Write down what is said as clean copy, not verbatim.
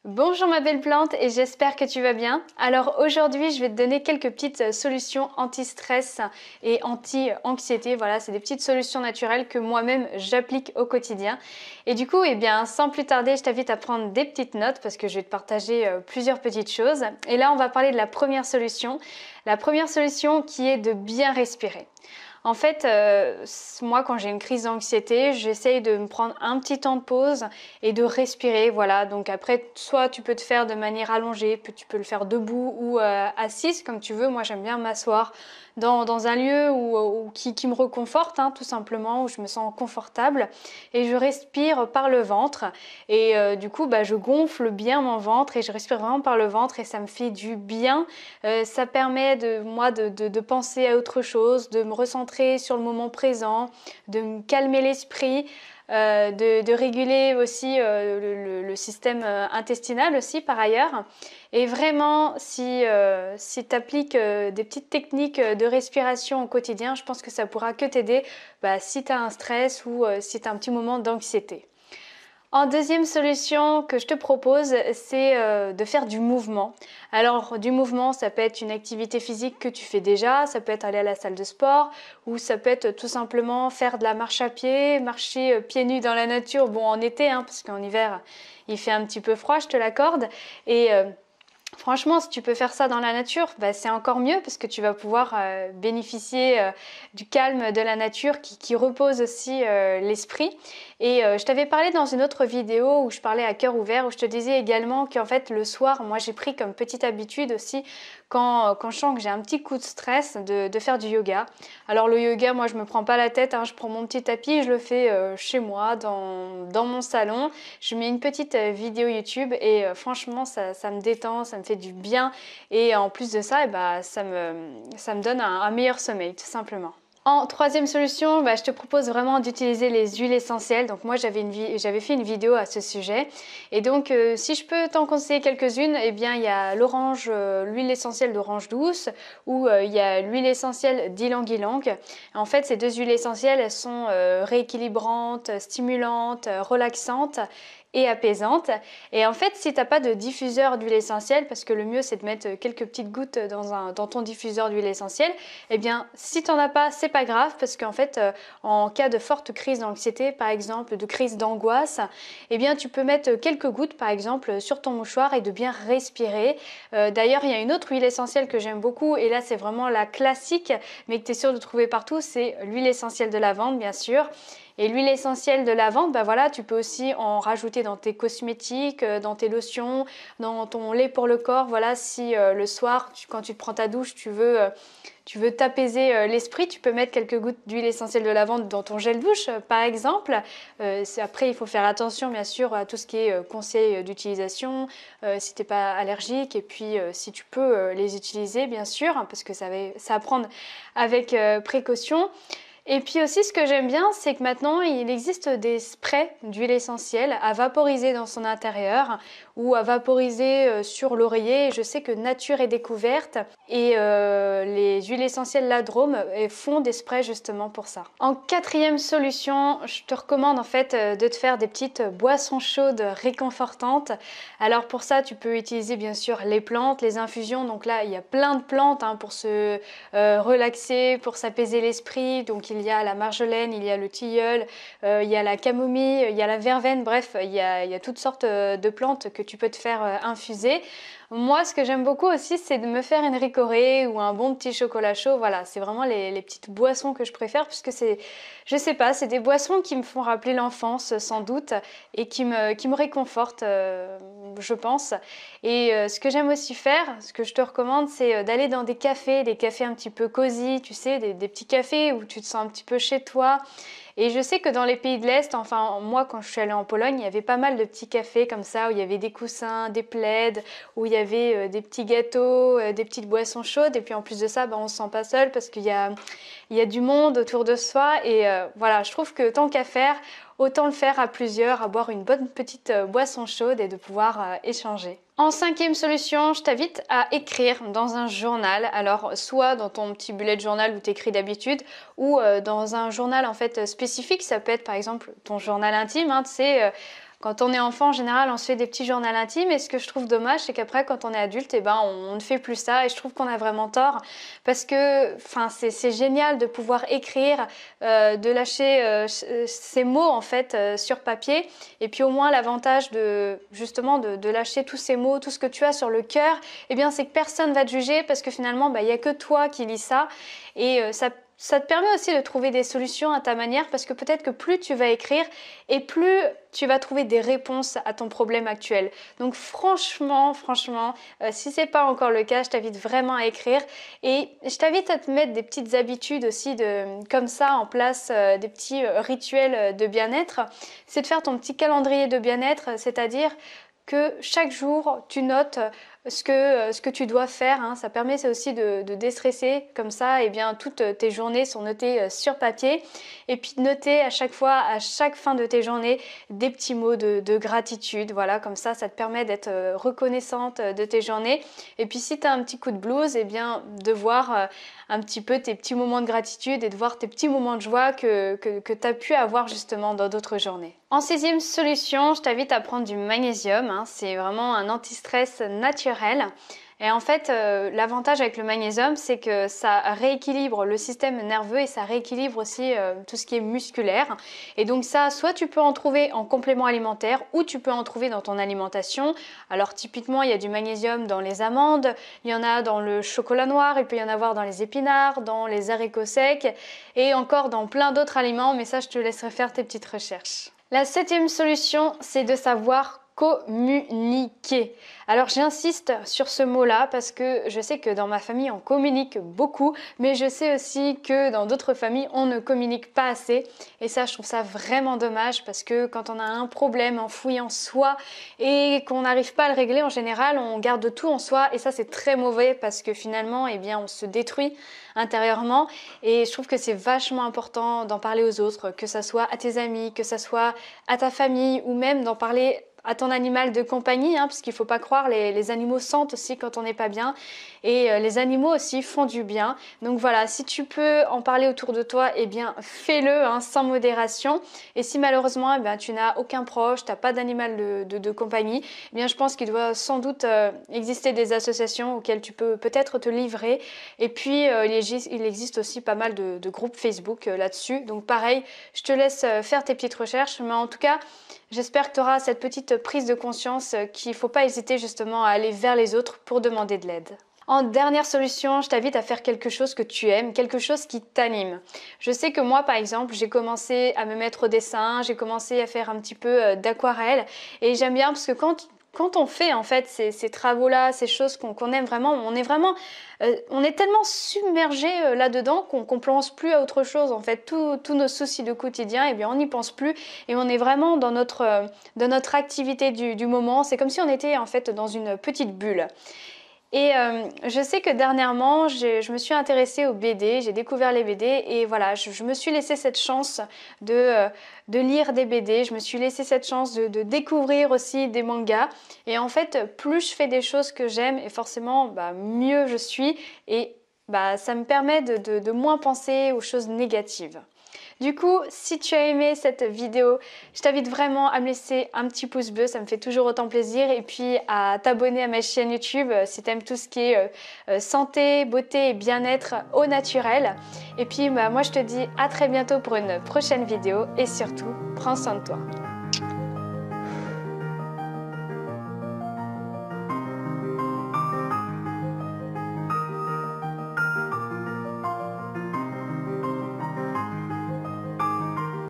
Bonjour ma belle plante et j'espère que tu vas bien. Alors aujourd'hui je vais te donner quelques petites solutions anti-stress et anti-anxiété. Voilà, c'est des petites solutions naturelles que moi-même j'applique au quotidien. Et du coup, sans plus tarder, je t'invite à prendre des petites notes parce que je vais te partager plusieurs petites choses. Et là, on va parler de la première solution. La première solution qui est de bien respirer. En fait, moi, quand j'ai une crise d'anxiété, j'essaye de me prendre un petit temps de pause et de respirer. Voilà. Donc après, soit tu peux te faire de manière allongée, puis tu peux le faire debout ou assise, comme tu veux. Moi, j'aime bien m'asseoir dans un lieu qui me reconforte, hein, tout simplement, où je me sens confortable. Et je respire par le ventre. Et du coup, je gonfle bien mon ventre et je respire vraiment par le ventre et ça me fait du bien. Ça permet de penser à autre chose, de me recentrer sur le moment présent, de me calmer l'esprit, de réguler aussi le système intestinal aussi par ailleurs. Et vraiment, si tu appliques des petites techniques de respiration au quotidien, je pense que ça pourra que t'aider si tu as un stress ou si tu as un petit moment d'anxiété. En deuxième solution que je te propose, c'est de faire du mouvement. Alors du mouvement, ça peut être une activité physique que tu fais déjà, ça peut être aller à la salle de sport, ou ça peut être tout simplement faire de la marche à pied, marcher pieds nus dans la nature, bon en été, hein, parce qu'en hiver il fait un petit peu froid, je te l'accorde, et franchement, si tu peux faire ça dans la nature, c'est encore mieux parce que tu vas pouvoir bénéficier du calme de la nature qui repose aussi l'esprit. Et je t'avais parlé dans une autre vidéo où je parlais à cœur ouvert, où je te disais également qu'en fait le soir, moi j'ai pris comme petite habitude aussi quand je sens que j'ai un petit coup de stress de faire du yoga. Alors le yoga, moi je me prends pas la tête, hein, je prends mon petit tapis et je le fais chez moi, dans mon salon. Je mets une petite vidéo YouTube et franchement ça me détend, ça me fait du bien et en plus de ça, ça me donne un meilleur sommeil tout simplement. En troisième solution, je te propose vraiment d'utiliser les huiles essentielles. Donc moi j'avais fait une vidéo à ce sujet. Et donc si je peux t'en conseiller quelques-unes, eh bien il y a l'huile essentielle d'orange douce ou il y a l'huile essentielle d'ylang-ylang. En fait ces deux huiles essentielles, elles sont rééquilibrantes, stimulantes, relaxantes et apaisante. Et en fait, si tu n'as pas de diffuseur d'huile essentielle, parce que le mieux c'est de mettre quelques petites gouttes dans ton diffuseur d'huile essentielle, eh bien si tu n'en as pas, c'est pas grave, parce qu'en fait, en cas de forte crise d'anxiété, par exemple, de crise d'angoisse, eh bien tu peux mettre quelques gouttes, par exemple, sur ton mouchoir et de bien respirer. D'ailleurs, il y a une autre huile essentielle que j'aime beaucoup, et là c'est vraiment la classique, mais que tu es sûr de trouver partout, c'est l'huile essentielle de lavande, bien sûr. Et l'huile essentielle de lavande, voilà, tu peux aussi en rajouter dans tes cosmétiques, dans tes lotions, dans ton lait pour le corps. Voilà, si le soir, quand tu te prends ta douche, tu veux t'apaiser l'esprit, tu peux mettre quelques gouttes d'huile essentielle de lavande dans ton gel douche, par exemple. Après, il faut faire attention, bien sûr, à tout ce qui est conseil d'utilisation, si tu n'es pas allergique, et puis si tu peux les utiliser, bien sûr, parce que ça à prendre avec précaution. Et puis aussi, ce que j'aime bien, c'est que maintenant, il existe des sprays d'huile essentielle à vaporiser dans son intérieur ou à vaporiser sur l'oreiller. Je sais que Nature et Découverte et les huiles essentielles Ladrome font des sprays justement pour ça. En quatrième solution, je te recommande en fait de te faire des petites boissons chaudes réconfortantes. Alors pour ça, tu peux utiliser bien sûr les plantes, les infusions. Donc là, il y a plein de plantes pour se relaxer, pour s'apaiser l'esprit. Donc il y a la marjolaine, il y a le tilleul, il y a la camomille, il y a la verveine, bref, il y a toutes sortes de plantes que tu peux te faire infuser. Moi, ce que j'aime beaucoup aussi, c'est de me faire une ricorée ou un bon petit chocolat chaud. Voilà, c'est vraiment les petites boissons que je préfère puisque je sais pas, c'est des boissons qui me font rappeler l'enfance sans doute et qui me réconfortent, je pense. Et ce que j'aime aussi faire, ce que je te recommande, c'est d'aller dans des cafés un petit peu cosy, tu sais, des petits cafés où tu te sens un petit peu chez toi. Et je sais que dans les pays de l'Est, enfin moi quand je suis allée en Pologne, il y avait pas mal de petits cafés comme ça où il y avait des coussins, des plaids, où il y avait des petits gâteaux, des petites boissons chaudes. Et puis en plus de ça, on se sent pas seul parce il y a du monde autour de soi. Et voilà, je trouve que tant qu'à faire, autant le faire à plusieurs, à boire une bonne petite boisson chaude et de pouvoir échanger. En cinquième solution, je t'invite à écrire dans un journal. Alors, soit dans ton petit bullet journal où tu écris d'habitude, ou dans un journal en fait spécifique. Ça peut être par exemple ton journal intime, tu sais, Quand on est enfant, en général, on se fait des petits journaux intimes et ce que je trouve dommage, c'est qu'après, quand on est adulte, eh ben, on ne fait plus ça et je trouve qu'on a vraiment tort parce que c'est génial de pouvoir écrire, de lâcher ces mots en fait sur papier et puis au moins l'avantage justement de lâcher tous ces mots, tout ce que tu as sur le cœur, eh bien, c'est que personne ne va te juger parce que finalement, il n'y a que toi qui lis ça et ça te permet aussi de trouver des solutions à ta manière parce que peut-être que plus tu vas écrire et plus tu vas trouver des réponses à ton problème actuel. Donc franchement, si ce n'est pas encore le cas, je t'invite vraiment à écrire et je t'invite à te mettre des petites habitudes aussi comme ça en place, des petits rituels de bien-être. C'est de faire ton petit calendrier de bien-être, c'est-à-dire que chaque jour, tu notes ce que tu dois faire. Hein. Ça permet aussi de déstresser. Comme ça, eh bien, toutes tes journées sont notées sur papier. Et puis de noter à chaque fois, à chaque fin de tes journées, des petits mots de gratitude. Voilà, comme ça te permet d'être reconnaissante de tes journées. Et puis si tu as un petit coup de blues, eh bien, de voir un petit peu tes petits moments de gratitude et de voir tes petits moments de joie que tu as pu avoir justement dans d'autres journées. En 6e solution, je t'invite à prendre du magnésium. Hein. C'est vraiment un anti-stress naturel. Et en fait, l'avantage avec le magnésium, c'est que ça rééquilibre le système nerveux et ça rééquilibre aussi tout ce qui est musculaire. Et donc ça, soit tu peux en trouver en complément alimentaire ou tu peux en trouver dans ton alimentation. Alors typiquement, il y a du magnésium dans les amandes, il y en a dans le chocolat noir, il peut y en avoir dans les épinards, dans les haricots secs et encore dans plein d'autres aliments. Mais ça, je te laisserai faire tes petites recherches. La 7e solution, c'est de savoir communiquer. Alors j'insiste sur ce mot-là parce que je sais que dans ma famille on communique beaucoup, mais je sais aussi que dans d'autres familles on ne communique pas assez et ça je trouve ça vraiment dommage parce que quand on a un problème enfoui en soi et qu'on n'arrive pas à le régler, en général on garde tout en soi et ça c'est très mauvais parce que finalement eh bien, on se détruit intérieurement et je trouve que c'est vachement important d'en parler aux autres, que ça soit à tes amis, que ça soit à ta famille ou même d'en parler à ton animal de compagnie, hein, parce qu'il ne faut pas croire, les animaux sentent aussi quand on n'est pas bien et les animaux aussi font du bien. Donc voilà, si tu peux en parler autour de toi, eh bien fais-le hein, sans modération. Et si malheureusement eh bien, tu n'as aucun proche, tu n'as pas d'animal de compagnie, eh bien je pense qu'il doit sans doute exister des associations auxquelles tu peux peut-être te livrer. Et puis il existe aussi pas mal de groupes Facebook là-dessus. Donc pareil, je te laisse faire tes petites recherches, mais en tout cas, j'espère que tu auras cette petite prise de conscience qu'il ne faut pas hésiter justement à aller vers les autres pour demander de l'aide. En dernière solution, je t'invite à faire quelque chose que tu aimes, quelque chose qui t'anime. Je sais que moi, par exemple, j'ai commencé à me mettre au dessin, j'ai commencé à faire un petit peu d'aquarelle et j'aime bien parce que quand on fait en fait ces travaux-là, ces choses qu'on aime vraiment, on est tellement submergé là-dedans qu'on ne pense plus à autre chose. En fait, tous nos soucis de quotidien, eh bien, on n'y pense plus et on est vraiment dans notre activité du moment. C'est comme si on était en fait dans une petite bulle. Et je sais que dernièrement, je me suis intéressée aux BD, j'ai découvert les BD et voilà, je me suis laissé cette chance de lire des BD, je me suis laissé cette chance de découvrir aussi des mangas. Et en fait, plus je fais des choses que j'aime et forcément, mieux je suis et ça me permet de moins penser aux choses négatives. Du coup, si tu as aimé cette vidéo, je t'invite vraiment à me laisser un petit pouce bleu, ça me fait toujours autant plaisir. Et puis à t'abonner à ma chaîne YouTube si tu aimes tout ce qui est santé, beauté et bien-être au naturel. Et puis moi je te dis à très bientôt pour une prochaine vidéo et surtout, prends soin de toi.